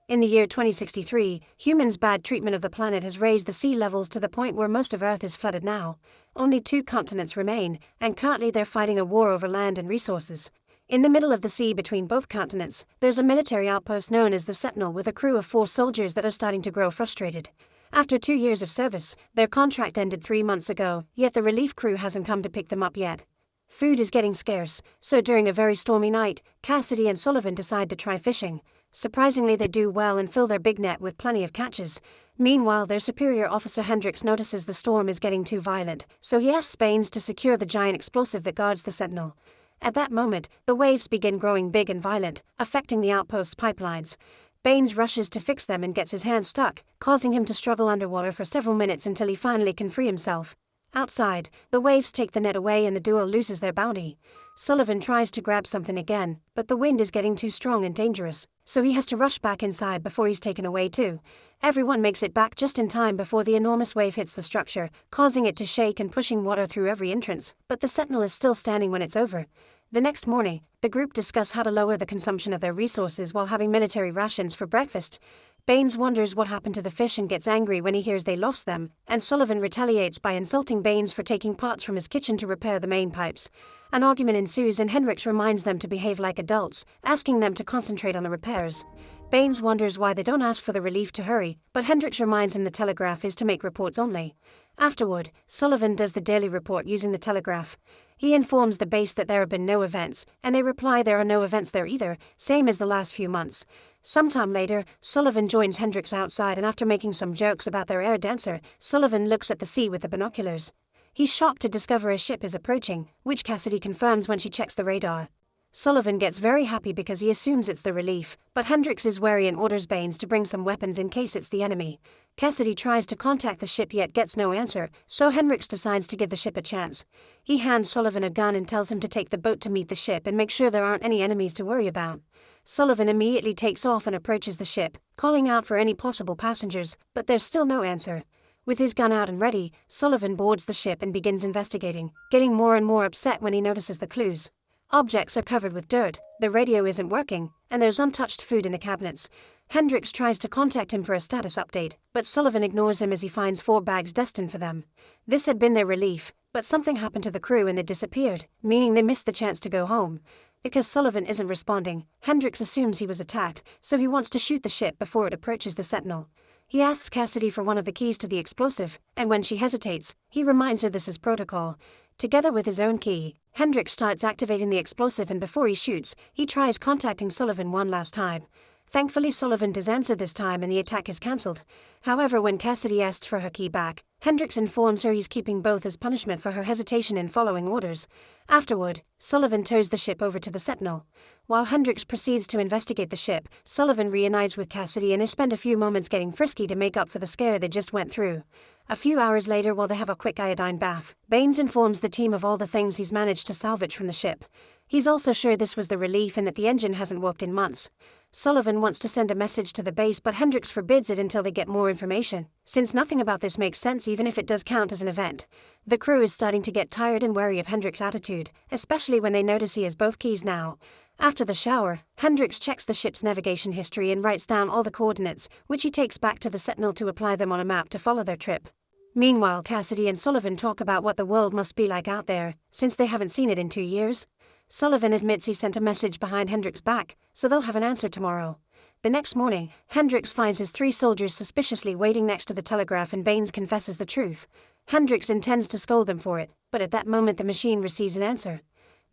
In the year 2063, humans' bad treatment of the planet has raised the sea levels to the point where most of Earth is flooded now. Only 2 continents remain, and currently they're fighting a war over land and resources. In the middle of the sea between both continents, there's a military outpost known as the Sentinel with a crew of 4 soldiers that are starting to grow frustrated. After 2 years of service, their contract ended 3 months ago, yet the relief crew hasn't come to pick them up yet. Food is getting scarce, so during a very stormy night, Cassidy and Sullivan decide to try fishing. Surprisingly, they do well and fill their big net with plenty of catches. Meanwhile, their superior officer Hendricks notices the storm is getting too violent, so he asks Baines to secure the giant explosive that guards the Sentinel. At that moment, the waves begin growing big and violent, affecting the outpost's pipelines. Baines rushes to fix them and gets his hand stuck, causing him to struggle underwater for several minutes until he finally can free himself. Outside, the waves take the net away and the duo loses their bounty. Sullivan tries to grab something again, but the wind is getting too strong and dangerous, so he has to rush back inside before he's taken away too. Everyone makes it back just in time before the enormous wave hits the structure, causing it to shake and pushing water through every entrance, but the Sentinel is still standing when it's over. The next morning, the group discuss how to lower the consumption of their resources while having military rations for breakfast. Baines wonders what happened to the fish and gets angry when he hears they lost them, and Sullivan retaliates by insulting Baines for taking parts from his kitchen to repair the main pipes. An argument ensues and Hendricks reminds them to behave like adults, asking them to concentrate on the repairs. Baines wonders why they don't ask for the relief to hurry, but Hendricks reminds him the telegraph is to make reports only. Afterward, Sullivan does the daily report using the telegraph. He informs the base that there have been no events, and they reply there are no events there either, same as the last few months. Sometime later, Sullivan joins Hendricks outside and after making some jokes about their air dancer, Sullivan looks at the sea with the binoculars. He's shocked to discover a ship is approaching, which Cassidy confirms when she checks the radar. Sullivan gets very happy because he assumes it's the relief, but Hendricks is wary and orders Baines to bring some weapons in case it's the enemy. Cassidy tries to contact the ship yet gets no answer, so Hendricks decides to give the ship a chance. He hands Sullivan a gun and tells him to take the boat to meet the ship and make sure there aren't any enemies to worry about. Sullivan immediately takes off and approaches the ship, calling out for any possible passengers, but there's still no answer. With his gun out and ready, Sullivan boards the ship and begins investigating, getting more and more upset when he notices the clues. Objects are covered with dirt, the radio isn't working, and there's untouched food in the cabinets. Hendricks tries to contact him for a status update, but Sullivan ignores him as he finds 4 bags destined for them. This had been their relief, but something happened to the crew and they disappeared, meaning they missed the chance to go home. Because Sullivan isn't responding, Hendricks assumes he was attacked, so he wants to shoot the ship before it approaches the Sentinel. He asks Cassidy for one of the keys to the explosive, and when she hesitates, he reminds her this is protocol. Together with his own key, Hendricks starts activating the explosive and before he shoots, he tries contacting Sullivan one last time. Thankfully Sullivan does answer this time and the attack is cancelled. However, when Cassidy asks for her key back, Hendricks informs her he's keeping both as punishment for her hesitation in following orders. Afterward, Sullivan tows the ship over to the Sentinel. While Hendricks proceeds to investigate the ship, Sullivan reunites with Cassidy and they spend a few moments getting frisky to make up for the scare they just went through. A few hours later, while they have a quick iodine bath, Baines informs the team of all the things he's managed to salvage from the ship. He's also sure this was the relief and that the engine hasn't worked in months. Sullivan wants to send a message to the base but Hendricks forbids it until they get more information, since nothing about this makes sense even if it does count as an event. The crew is starting to get tired and wary of Hendricks' attitude, especially when they notice he has both keys now. After the shower, Hendricks checks the ship's navigation history and writes down all the coordinates, which he takes back to the Sentinel to apply them on a map to follow their trip. Meanwhile, Cassidy and Sullivan talk about what the world must be like out there, since they haven't seen it in 2 years. Sullivan admits he sent a message behind Hendricks' back, so they'll have an answer tomorrow. The next morning, Hendricks finds his 3 soldiers suspiciously waiting next to the telegraph and Baines confesses the truth. Hendricks intends to scold them for it, but at that moment the machine receives an answer.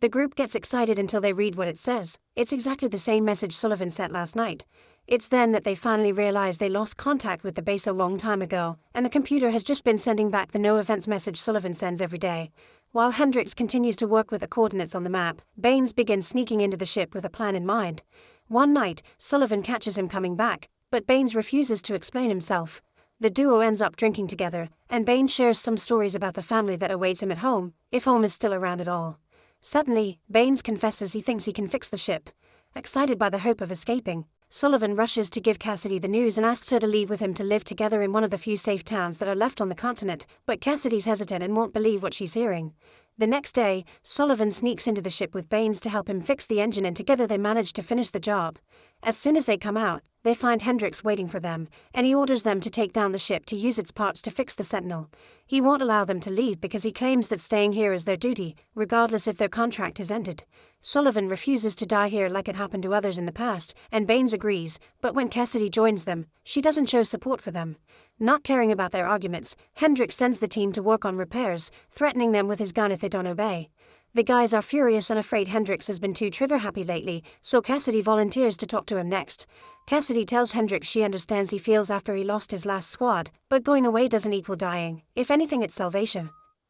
The group gets excited until they read what it says. It's exactly the same message Sullivan sent last night. It's then that they finally realize they lost contact with the base a long time ago, and the computer has just been sending back the no events message Sullivan sends every day. While Hendricks continues to work with the coordinates on the map, Baines begins sneaking into the ship with a plan in mind. One night, Sullivan catches him coming back, but Baines refuses to explain himself. The duo ends up drinking together, and Baines shares some stories about the family that awaits him at home, if home is still around at all. Suddenly, Baines confesses he thinks he can fix the ship. Excited by the hope of escaping, Sullivan rushes to give Cassidy the news and asks her to leave with him to live together in one of the few safe towns that are left on the continent, but Cassidy's hesitant and won't believe what she's hearing. The next day, Sullivan sneaks into the ship with Baines to help him fix the engine and together they manage to finish the job. As soon as they come out, they find Hendrix waiting for them, and he orders them to take down the ship to use its parts to fix the Sentinel. He won't allow them to leave because he claims that staying here is their duty, regardless if their contract is ended. Sullivan refuses to die here like it happened to others in the past, and Baines agrees, but when Cassidy joins them, she doesn't show support for them. Not caring about their arguments, Hendrix sends the team to work on repairs, threatening them with his gun if they don't obey. The guys are furious and afraid Hendrix has been too trigger-happy lately, so Cassidy volunteers to talk to him next. Cassidy tells Hendrix she understands he feels after he lost his last squad, but going away doesn't equal dying. If anything, it's salvation.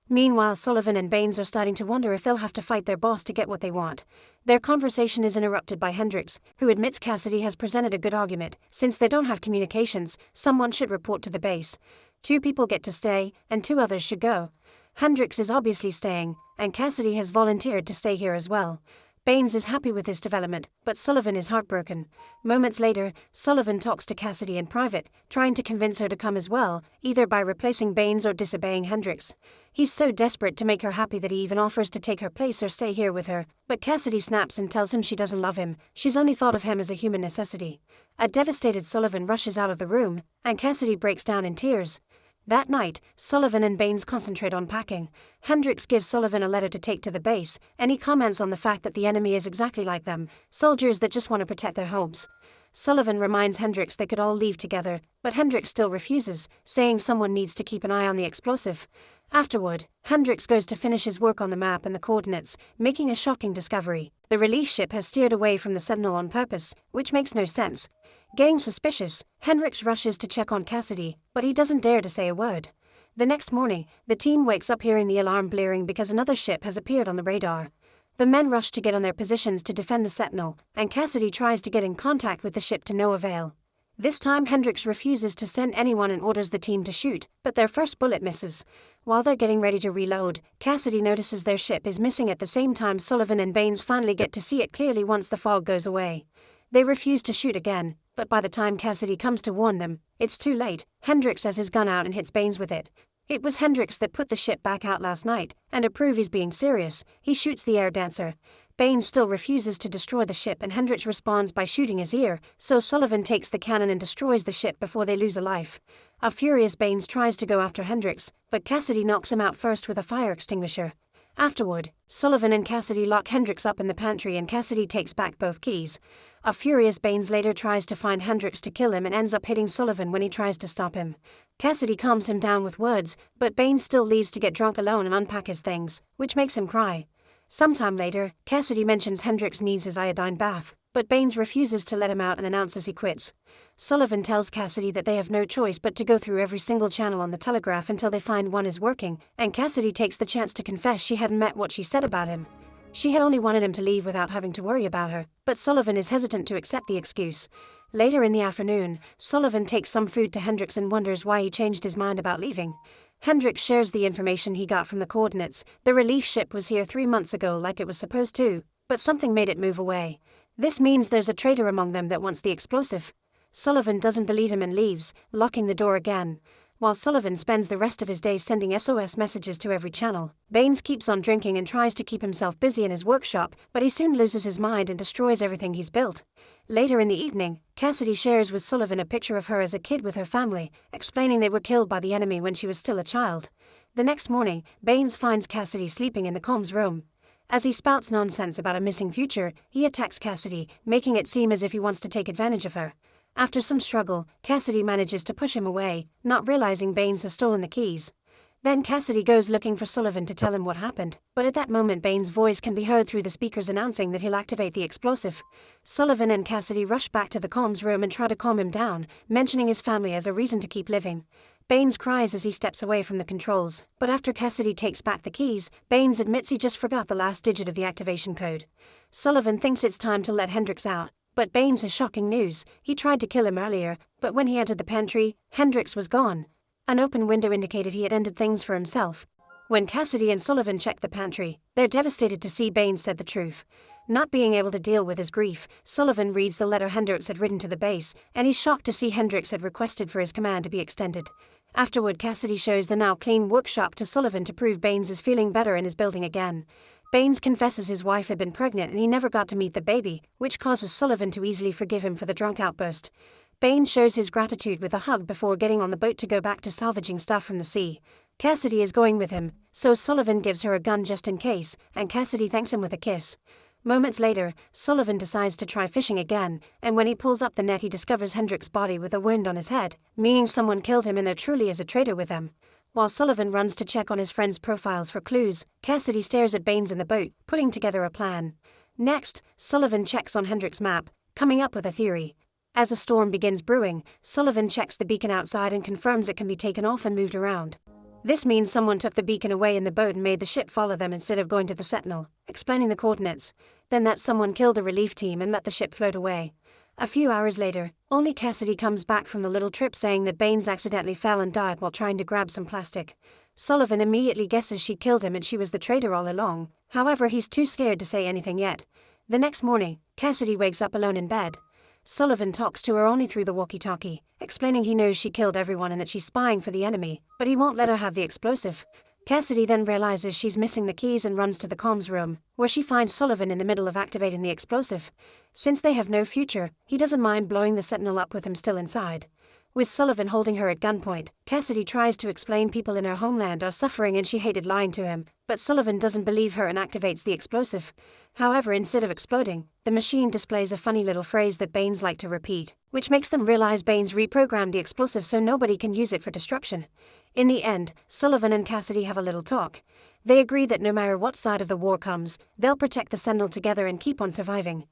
Meanwhile, Sullivan and Baines are starting to wonder if they'll have to fight their boss to get what they want. Their conversation is interrupted by Hendrix, who admits Cassidy has presented a good argument. Since they don't have communications, someone should report to the base. 2 people get to stay, and 2 others should go. Hendrix is obviously staying, and Cassidy has volunteered to stay here as well. Baines is happy with this development, but Sullivan is heartbroken. Moments later, Sullivan talks to Cassidy in private, trying to convince her to come as well, either by replacing Baines or disobeying Hendrix. He's so desperate to make her happy that he even offers to take her place or stay here with her, but Cassidy snaps and tells him she doesn't love him, she's only thought of him as a human necessity. A devastated Sullivan rushes out of the room, and Cassidy breaks down in tears. That night, Sullivan and Baines concentrate on packing. Hendrix gives Sullivan a letter to take to the base, and he comments on the fact that the enemy is exactly like them, soldiers that just want to protect their homes. Sullivan reminds Hendrix they could all leave together, but Hendrix still refuses, saying someone needs to keep an eye on the explosive. Afterward, Hendrix goes to finish his work on the map and the coordinates, making a shocking discovery. The relief ship has steered away from the Sentinel on purpose, which makes no sense. Getting suspicious, Hendrix rushes to check on Cassidy, but he doesn't dare to say a word. The next morning, the team wakes up hearing the alarm blaring because another ship has appeared on the radar. The men rush to get on their positions to defend the Sentinel, and Cassidy tries to get in contact with the ship to no avail. This time Hendrix refuses to send anyone and orders the team to shoot, but their first bullet misses. While they're getting ready to reload, Cassidy notices their ship is missing at the same time Sullivan and Baines finally get to see it clearly once the fog goes away. They refuse to shoot again, but by the time Cassidy comes to warn them, it's too late. Hendrix has his gun out and hits Baines with it. It was Hendrix that put the ship back out last night, and to prove he's being serious, he shoots the air dancer. Baines still refuses to destroy the ship and Hendrix responds by shooting his ear, so Sullivan takes the cannon and destroys the ship before they lose a life. A furious Baines tries to go after Hendrix, but Cassidy knocks him out first with a fire extinguisher. Afterward, Sullivan and Cassidy lock Hendrix up in the pantry and Cassidy takes back both keys. A furious Baines later tries to find Hendrix to kill him and ends up hitting Sullivan when he tries to stop him. Cassidy calms him down with words, but Baines still leaves to get drunk alone and unpack his things, which makes him cry. Sometime later, Cassidy mentions Hendrix needs his iodine bath, but Baines refuses to let him out and announces he quits. Sullivan tells Cassidy that they have no choice but to go through every single channel on the telegraph until they find one is working, and Cassidy takes the chance to confess she hadn't meant what she said about him. She had only wanted him to leave without having to worry about her, but Sullivan is hesitant to accept the excuse. Later in the afternoon, Sullivan takes some food to Hendrix and wonders why he changed his mind about leaving. Hendrix shares the information he got from the coordinates. The relief ship was here 3 months ago like it was supposed to, but something made it move away. This means there's a traitor among them that wants the explosive. Sullivan doesn't believe him and leaves, locking the door again. While Sullivan spends the rest of his day sending SOS messages to every channel, Baines keeps on drinking and tries to keep himself busy in his workshop, but he soon loses his mind and destroys everything he's built. Later in the evening, Cassidy shares with Sullivan a picture of her as a kid with her family, explaining they were killed by the enemy when she was still a child. The next morning, Baines finds Cassidy sleeping in the comms room. As he spouts nonsense about a missing future, he attacks Cassidy, making it seem as if he wants to take advantage of her. After some struggle, Cassidy manages to push him away, not realizing Baines has stolen the keys. Then Cassidy goes looking for Sullivan to tell him what happened, but at that moment Baines' voice can be heard through the speakers announcing that he'll activate the explosive. Sullivan and Cassidy rush back to the comms room and try to calm him down, mentioning his family as a reason to keep living. Baines cries as he steps away from the controls, but after Cassidy takes back the keys, Baines admits he just forgot the last digit of the activation code. Sullivan thinks it's time to let Hendrix out, but Baines has shocking news. He tried to kill him earlier, but when he entered the pantry, Hendrix was gone. An open window indicated he had ended things for himself. When Cassidy and Sullivan check the pantry, they're devastated to see Baines said the truth. Not being able to deal with his grief, Sullivan reads the letter Hendrix had written to the base, and he's shocked to see Hendrix had requested for his command to be extended. Afterward, Cassidy shows the now clean workshop to Sullivan to prove Baines is feeling better and is building again. Baines confesses his wife had been pregnant and he never got to meet the baby, which causes Sullivan to easily forgive him for the drunk outburst. Baines shows his gratitude with a hug before getting on the boat to go back to salvaging stuff from the sea. Cassidy is going with him, so Sullivan gives her a gun just in case, and Cassidy thanks him with a kiss. Moments later, Sullivan decides to try fishing again, and when he pulls up the net he discovers Hendricks' body with a wound on his head, meaning someone killed him and there truly is a traitor with them. While Sullivan runs to check on his friends' profiles for clues, Cassidy stares at Baines in the boat, putting together a plan. Next, Sullivan checks on Hendricks' map, coming up with a theory. As a storm begins brewing, Sullivan checks the beacon outside and confirms it can be taken off and moved around. This means someone took the beacon away in the boat and made the ship follow them instead of going to the Sentinel, explaining the coordinates. Then that someone killed a relief team and let the ship float away. A few hours later, only Cassidy comes back from the little trip saying that Baines accidentally fell and died while trying to grab some plastic. Sullivan immediately guesses she killed him and she was the traitor all along, however he's too scared to say anything yet. The next morning, Cassidy wakes up alone in bed. Sullivan talks to her only through the walkie-talkie, explaining he knows she killed everyone and that she's spying for the enemy, but he won't let her have the explosive. Cassidy then realizes she's missing the keys and runs to the comms room, where she finds Sullivan in the middle of activating the explosive. Since they have no future, he doesn't mind blowing the Sentinel up with him still inside. With Sullivan holding her at gunpoint, Cassidy tries to explain people in her homeland are suffering and she hated lying to him, but Sullivan doesn't believe her and activates the explosive. However, instead of exploding, the machine displays a funny little phrase that Baines liked to repeat, which makes them realize Baines reprogrammed the explosive so nobody can use it for destruction. In the end, Sullivan and Cassidy have a little talk. They agree that no matter what side of the war comes, they'll protect the Sentinel together and keep on surviving.